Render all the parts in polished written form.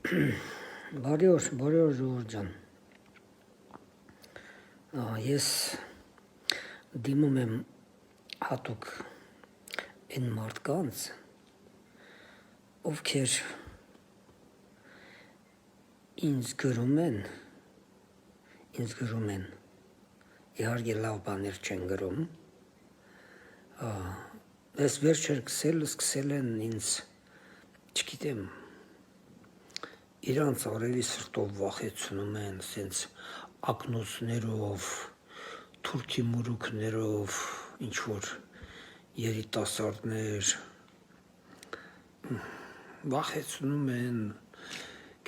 Բարի օր ժողովուրդ ջան։ Ես դիմում եմ հատուկ այն մարդկանց, ովքեր ինձ գրում են, իհարկե լավ բաներ չեն գրում, ես վերջեր սկսել են ինձ, չգիտեմ, իրանց արևի սրտով վախեցնում են, սենց ակնոցներով, թուրքի մուրուքներով, ինչ-որ երիտասարդներ, վախեցնում են,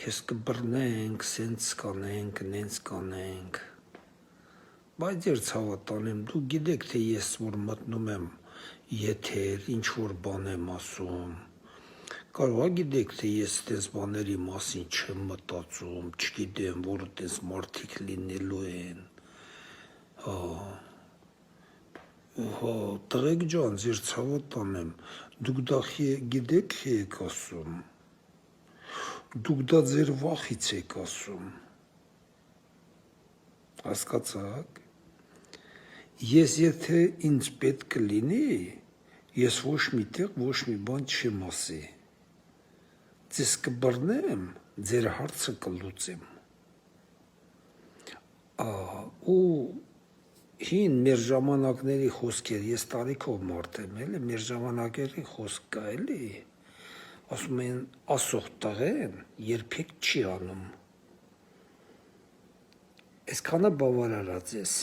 քեզ կբռնենք, սենց կանենք, նենց կանենք, բայց երբ ցավատանեմ, դու գիտեք, թե ես որ մտնում եմ եթեր, ինչ-որ բան եմ ասում, կարող գիտեք, թե ես տես բաների մասին չեմ մտածում, չգիտեմ, որ տես մարդիկ լինելու են, տղեկ ջան, ձեր ցավատան եմ, դուք դա գիտեք եք ասում, դուք դա ձեր վախից եք ասում, հասկացաք, ես եթե ինձ պետք կլինի, ես ոչ մի տեղ, ոչ մի բան չեմ ասի, ձեզ կբռնեմ, ձեր հարցը կլուծեմ, ու հին մեր ժամանակների խոսքեր, ես տարիքով մարդ եմ, էլի, մեր ժամանակների խոսք կա, էլի, ասում են, ասող տղեն երբեք չի անում, այսքանը բավարարած ես,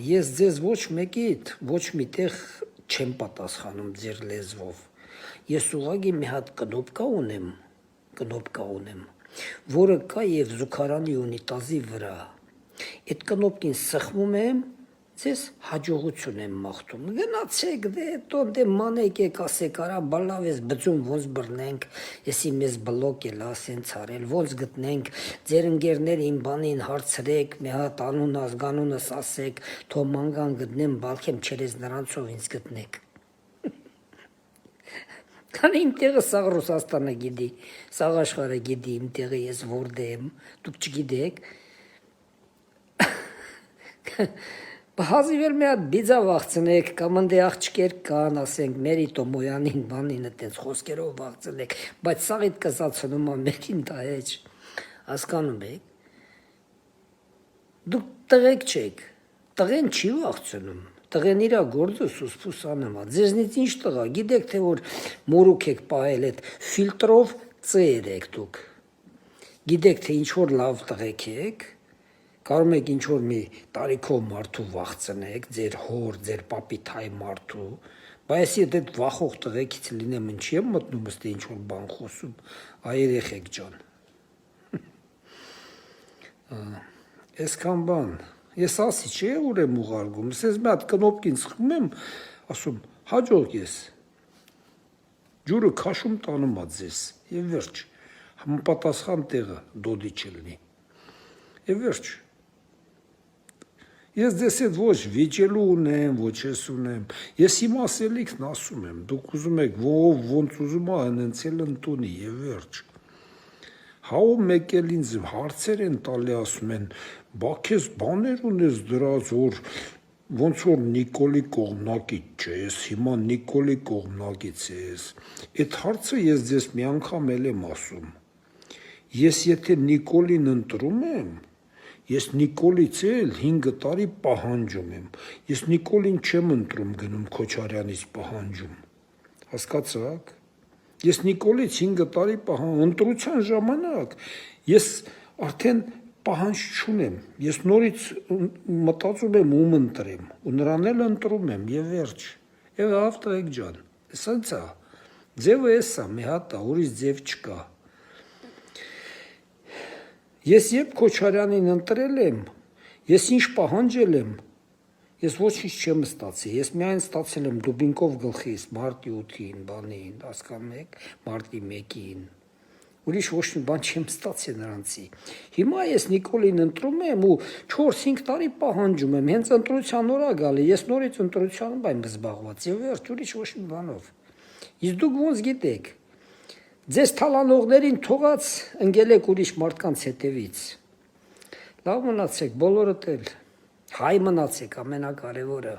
ես ձեզ ոչ մեկիդ, ոչ մի տեղ չեմ պատասխանում ձեր լեզվով, ես ուղղակի մի հատ կնոպկա ունեմ, որը կա և զուգարանի ունիտազի վրա, այդ կնոպկին սխմում եմ, ձեզ հաջողություն եմ մաղթում, գնացեք, դե մանեք եք ասեք, արա բալավ ես բծում, ոնց բռնենք, եսի մեզ բլոկ էլ ասենց արել, ոնց գտնենք, ձեր ընկերներ իմ բանին հարցրեք, մի հատ անուն ազգանունս ասեք, թող մանգան գտնեմ, բալքեմ չերես նրանցով ինձ գտնեք, քանի իմ տեղը սաղ Ռուսաստանը գիտի, սաղ աշխարհը գիտի, իմ տեղը ես որտե եմ, դուք չգիտեք, հազիվ էլ մի հատ բիձա վաղցնեք, կամ ընդ աղջկեր կան, ասենք, Մերի Տոմոյանին, բանին այդպես խոսքերով վաղցնեք, բայց սաղիդ կսացնում ամերին դա էջ, հասկանում եք, դուք տղեկ չեք, տղեն չի վաղցնում, տղեն իրա գործը սուսպուս անում, ձեզնից ինչ տղա, գիտեք թե որ մորուք եք պահել այդ ֆիլտրով ծեր եք դուք, գիտեք թե ինչ որ լավ տղեկ եք, կարող եք ինչ-որ մի տարիքով մարդու վախցնեք, ձեր հոր, ձեր պապի թայ մարդու, բայց եթե այդ վախող տղեկից լինեմ, ինչի եմ մտնում ըստե ինչ-որ բան խոսում, երեխեք ջան, այսքան բան, ես ասի չէ ուր եմ ուղարկում, ես մի հատ կնոպկին սխում եմ, ասում, հաջող ես, ջուրը քաշում տանում ա ձեզ, և վերջ, համապատասխան տեղը դոդի չլնի, և վերջ, ես ձեզ հետ ոչ վիճելու ունեմ, ոչ ես ունեմ, ես իմ ասելիքն ասում եմ, դուք ուզում եք ոնց ուզում ա հնցել ընտունի և վերջ, հաու մեկ էլ ինձ հարցեր են տալի ասում են, բա քեզ բաներ ունես դրած, որ ոնց որ Նիկոլի կողմնակից չես, հիմա Նիկոլի կողմնակից ես, այդ հարցը ես ձեզ մի անգամ էլ եմ ասում, ես եթե Նիկոլին ընտրում եմ, ես Նիկոլից էլ 5 տարի պահանջում եմ, ես Նիկոլին չեմ ընտրում գնում Քոչարյանից պահանջում, հասկացաք, ես Նիկոլից 5 տարի ընտրության ժամանակ, ես արդեն պահանջ չունեմ, ես նորից մտածում եմ ում ընտրեմ, ու նրան էլ ընտրում եմ, և վերջ, և ավտրեք ջան, սենց ա, ձևը ես ա, մի հատ ա, ուրիշ ձև չկա, ես երբ Քոչարյանին ընտրել եմ, ես ինչ պահանջել եմ, ես ոչինչ չեմ ստացի, ես միայն ստացել եմ Դուբինկով գլխիս, մարտի 8-ին, բանին, հասկանում եք, մարտի 1-ին, ուրիշ ոչ մի բան չեմ ստացել նրանցի, հիմա ես Նիկոլին ընտրում եմ ու 4-5 տարի պահանջում եմ, հենց ընտրության օր ա գալի, ես նորից ընտրությամբ եմ զբաղված, և վերջ, ուրիշ ոչ մի բանով, իսկ դուք ոնց գիտեք, Ձեզ թալանողներին թողած ընկել եք ուրիշ մարդկանց հետևից։ Լավ մնացեք, բոլորդ էլ հայ մնացեք ամենակարևորը։